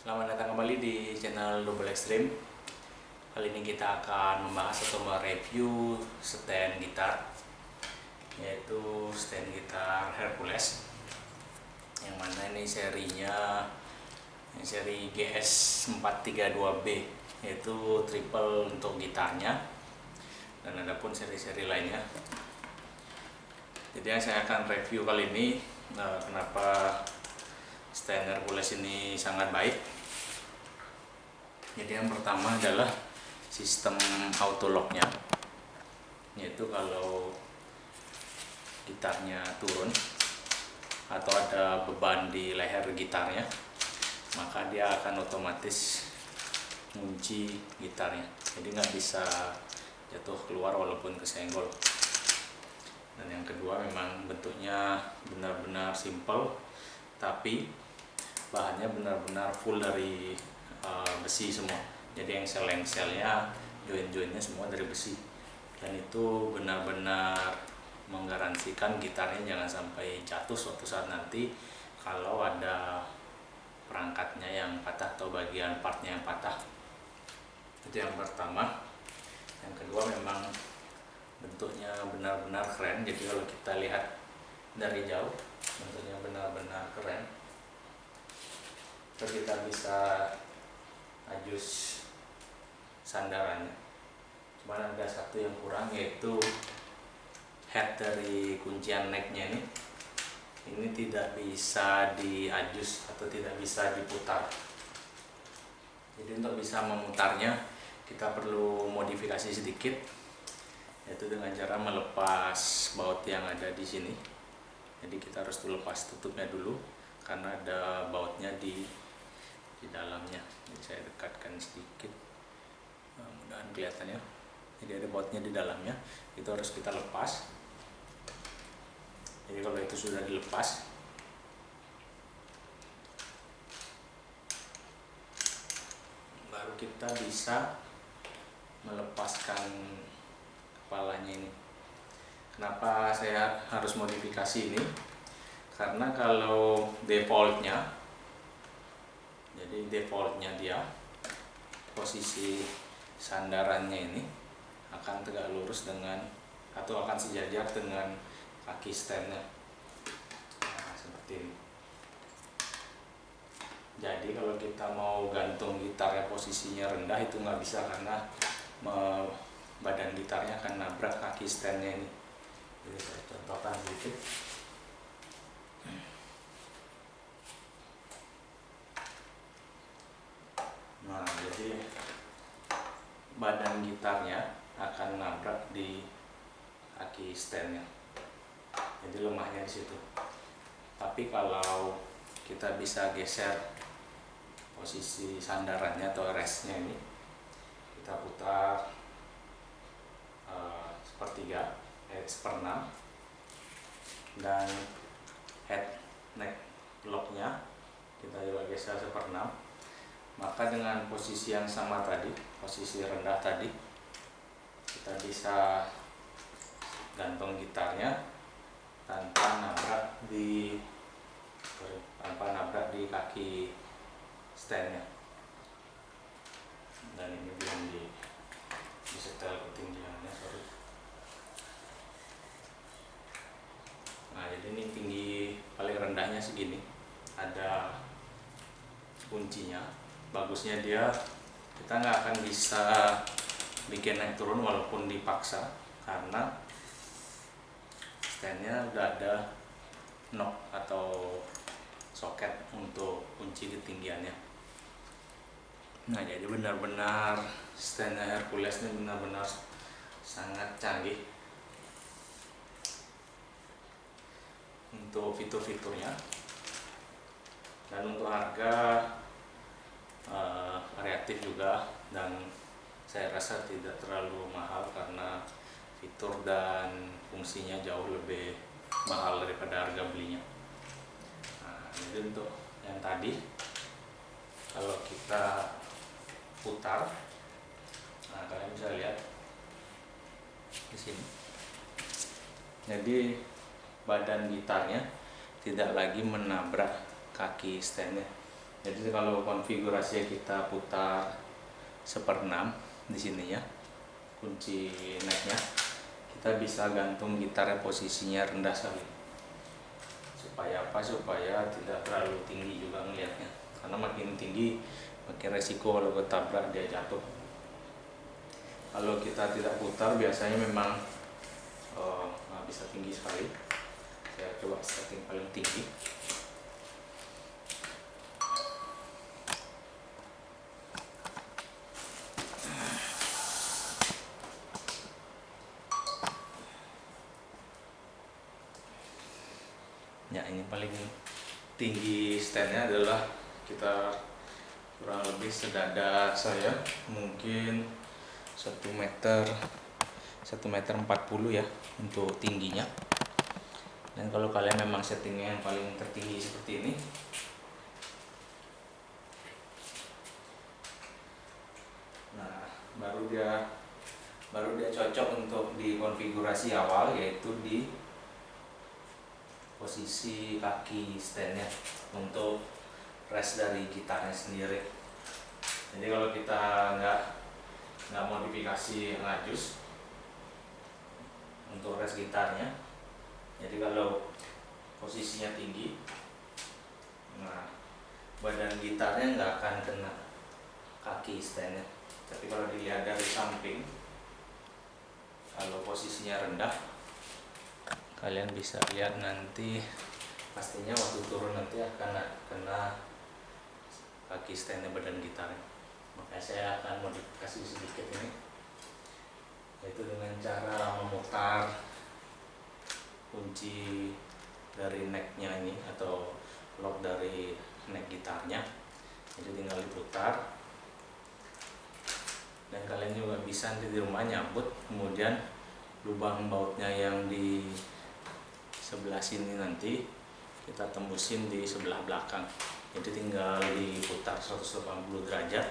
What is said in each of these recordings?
Selamat datang kembali di channel Double Extreme. Kali ini kita akan membahas atau mereview stand gitar, yaitu stand gitar Hercules, yang mana ini serinya seri GS432B, yaitu triple untuk gitarnya, dan ada pun seri-seri lainnya. Jadi yang saya akan review kali ini, kenapa stand Hercules ini sangat baik. Jadi yang pertama adalah sistem auto locknya, yaitu kalau gitarnya turun atau ada beban di leher gitarnya, maka dia akan otomatis kunci gitarnya, jadi nggak bisa jatuh keluar walaupun kesenggol. Dan yang kedua, memang bentuknya benar-benar simple, tapi bahannya benar-benar full dari besi semua. Jadi engsel-engselnya, join-joinnya semua dari besi, dan itu benar-benar menggaransikan gitarnya jangan sampai jatuh suatu saat nanti kalau ada perangkatnya yang patah atau bagian partnya yang patah. Itu yang pertama. Yang kedua, memang bentuknya benar-benar keren. Jadi kalau kita lihat dari jauh, bentuknya benar-benar keren. Terus kita bisa adjust sandarannya. Cuman ada satu yang kurang, yaitu head dari kuncian necknya ini tidak bisa di-adjust atau tidak bisa diputar. Jadi untuk bisa memutarnya kita perlu modifikasi sedikit, yaitu dengan cara melepas baut yang ada di sini. Jadi kita harus lepas tutupnya dulu karena ada bautnya di dalamnya. Jadi saya dekatkan sedikit, mudah-mudahan kelihatannya. Jadi ada bautnya di dalamnya, itu harus kita lepas. Jadi kalau itu sudah dilepas, baru kita bisa melepaskan kepalanya ini. Kenapa saya harus modifikasi ini? Karena kalau defaultnya, jadi defaultnya dia, posisi sandarannya ini akan tegak lurus dengan atau akan sejajar dengan kaki standnya. Nah, seperti ini. Jadi kalau kita mau gantung gitarnya posisinya rendah, itu nggak bisa karena badan gitarnya akan nabrak kaki standnya ini. Jadi saya contohkan sedikit. Nah, jadi badan gitarnya akan nabrak di kaki standnya, jadi lemahnya di situ. Tapi kalau kita bisa geser posisi sandarannya atau restnya ini, kita putar seperenam, dan head neck locknya kita juga geser seperenam, maka dengan posisi yang sama tadi, posisi rendah tadi, kita bisa gantung gitarnya tanpa nabrak di kaki standnya. Dan ini belum disetel ketinggiannya, sorry. Nah, jadi ini tinggi paling rendahnya segini, ada kuncinya. Bagusnya dia, kita nggak akan bisa bikin naik turun walaupun dipaksa, karena standnya udah ada knob atau soket untuk kunci ketinggiannya. Nah, jadi benar-benar stand Hercules ini benar-benar sangat canggih untuk fitur-fiturnya, dan untuk harga variatif juga, dan saya rasa tidak terlalu mahal karena fitur dan fungsinya jauh lebih mahal daripada harga belinya. Nah, jadi untuk yang tadi, kalau kita putar, nah kalian bisa lihat di sini. Jadi badan gitarnya tidak lagi menabrak kaki standnya. Jadi kalau konfigurasinya kita putar 1/6 di sininya, kunci necknya, kita bisa gantung gitarnya posisinya rendah sekali. Supaya apa? Supaya tidak terlalu tinggi juga ngelihatnya. Karena makin tinggi makin resiko kalau ketabrak dia jatuh. Kalau kita tidak putar biasanya memang nggak bisa tinggi sekali. Saya coba setting paling tinggi. Ya, ini paling tinggi standnya adalah kita kurang lebih sedada saya, mungkin 1 meter 1,40 meter ya untuk tingginya. Dan kalau kalian memang settingnya yang paling tertinggi seperti ini, nah baru dia cocok untuk di konfigurasi awal, yaitu di posisi kaki standnya untuk rest dari gitarnya sendiri. Jadi kalau kita nggak modifikasi ngajus untuk rest gitarnya, jadi kalau posisinya tinggi, nah badan gitarnya nggak akan kena kaki standnya. Tapi kalau dilihat dari samping, kalau posisinya rendah, kalian bisa lihat nanti pastinya waktu turun nanti akan kena kaki standnya badan gitarnya. Makanya saya akan modifikasi sedikit ini, yaitu dengan cara memutar kunci dari necknya ini atau lock dari neck gitarnya. Jadi tinggal diputar, dan kalian juga bisa nanti di rumah nyabut, kemudian lubang bautnya yang di sebelah sini nanti kita tembusin di sebelah belakang. Jadi tinggal diputar 180 derajat.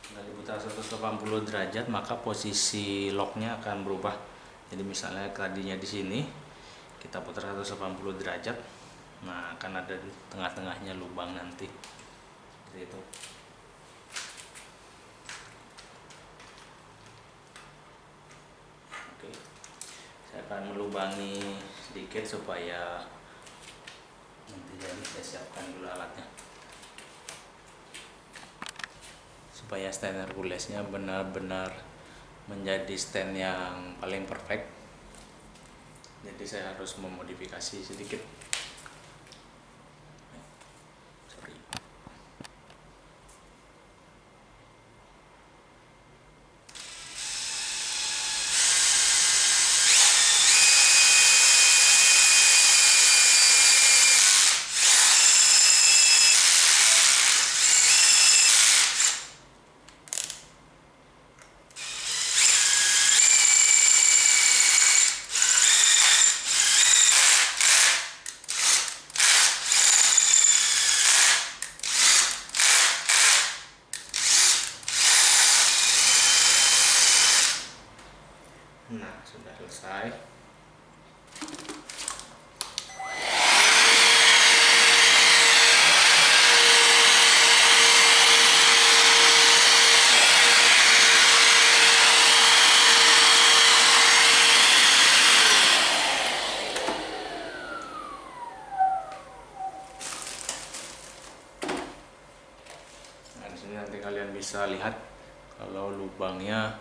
Tinggal diputar 180 derajat, maka posisi locknya akan berubah. Jadi misalnya tadinya di sini, kita putar 180 derajat, nah akan ada di tengah-tengahnya lubang nanti. Seperti itu. Oke, saya akan melubangi sedikit supaya nanti jadi. Saya siapkan dulu alatnya supaya stand Herculesnya benar-benar menjadi stand yang paling perfect. Jadi saya harus memodifikasi sedikit. Sorry. Nah, sudah selesai. Nah, di sini nanti kalian bisa lihat kalau lubangnya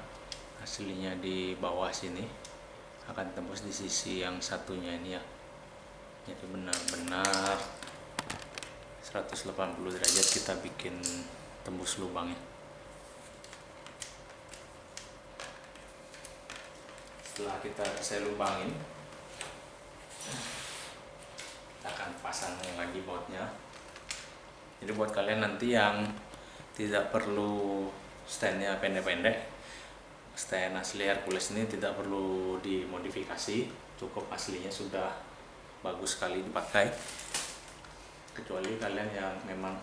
aslinya di bawah sini akan tembus di sisi yang satunya ini ya. Jadi benar-benar 180 derajat kita bikin tembus lubangnya. Setelah saya lubangin, kita akan pasang lagi bautnya. Jadi buat kalian nanti yang tidak perlu standnya pendek-pendek, stand asli Hercules ini tidak perlu dimodifikasi, cukup aslinya sudah bagus sekali dipakai. Kecuali kalian yang memang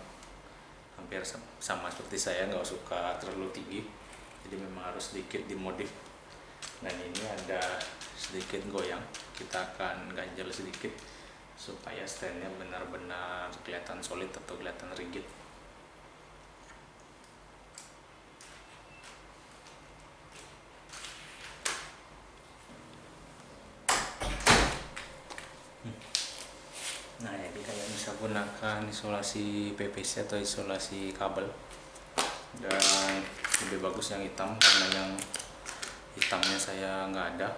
hampir sama seperti saya, nggak suka terlalu tinggi, jadi memang harus sedikit dimodif Dan ini ada sedikit goyang, kita akan ganjel sedikit supaya standnya benar-benar kelihatan solid atau kelihatan rigid. Nah, jadi kalian bisa gunakan isolasi PVC atau isolasi kabel, dan lebih bagus yang hitam karena yang hitamnya saya nggak ada,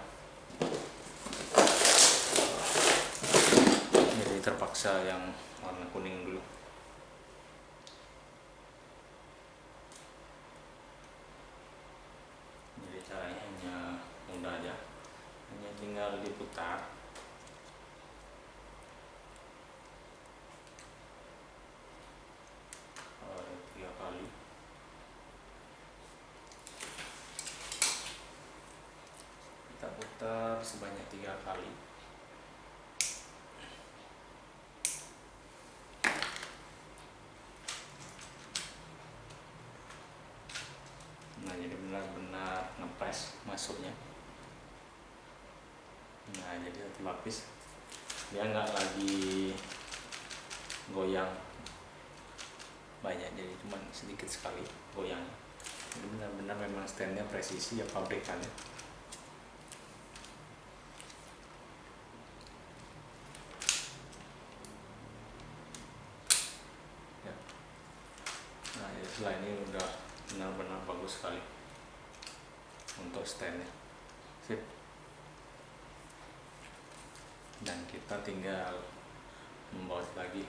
jadi terpaksa yang warna kuning dulu. Jadi caranya hanya mudah aja, hanya tinggal diputar. Tiga kali. Kita putar sebanyak 3 kali. Nah, jadi benar-benar ngepres masuknya. Nah, jadi satu lapis dia nggak lagi goyang banyak, jadi cuma sedikit sekali goyang. Jadi benar-benar memang standnya presisi ya, pabrikannya. Ya. Nah, ya, setelah ini udah benar-benar bagus sekali untuk standnya. Sip. Dan kita tinggal membaut lagi.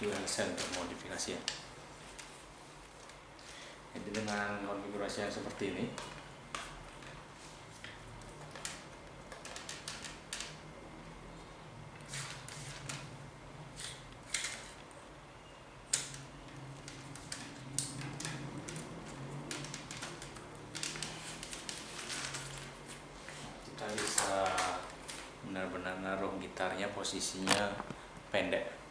Selesai untuk modifikasi ya. Jadi dengan konfigurasi yang seperti ini, kita bisa benar-benar naruh gitarnya posisinya pendek.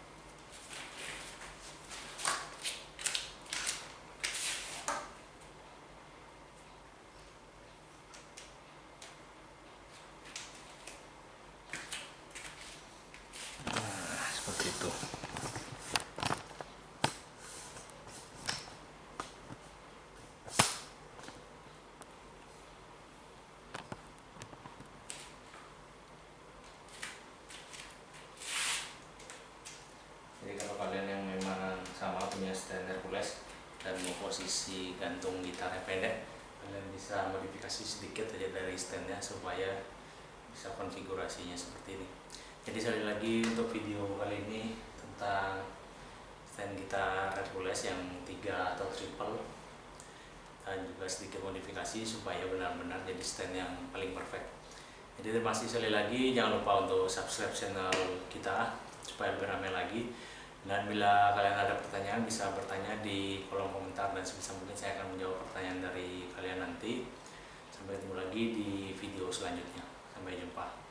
Seperti itu. Jadi kalau kalian yang memang sama punya stand Hercules dan mau posisi gantung gitarnya pendek, kalian bisa modifikasi sedikit aja dari standnya supaya bisa konfigurasinya seperti ini. Jadi sekali lagi untuk video kali ini tentang stand gitar Hercules yang 3 atau triple, dan juga sedikit modifikasi supaya benar-benar jadi stand yang paling perfect. Jadi terima kasih sekali lagi, jangan lupa untuk subscribe channel kita supaya lebih ramai lagi, Dan bila kalian ada pertanyaan bisa bertanya di kolom komentar, dan sebisa mungkin saya akan menjawab pertanyaan dari kalian nanti. Sampai ketemu lagi di video selanjutnya. Sampai jumpa.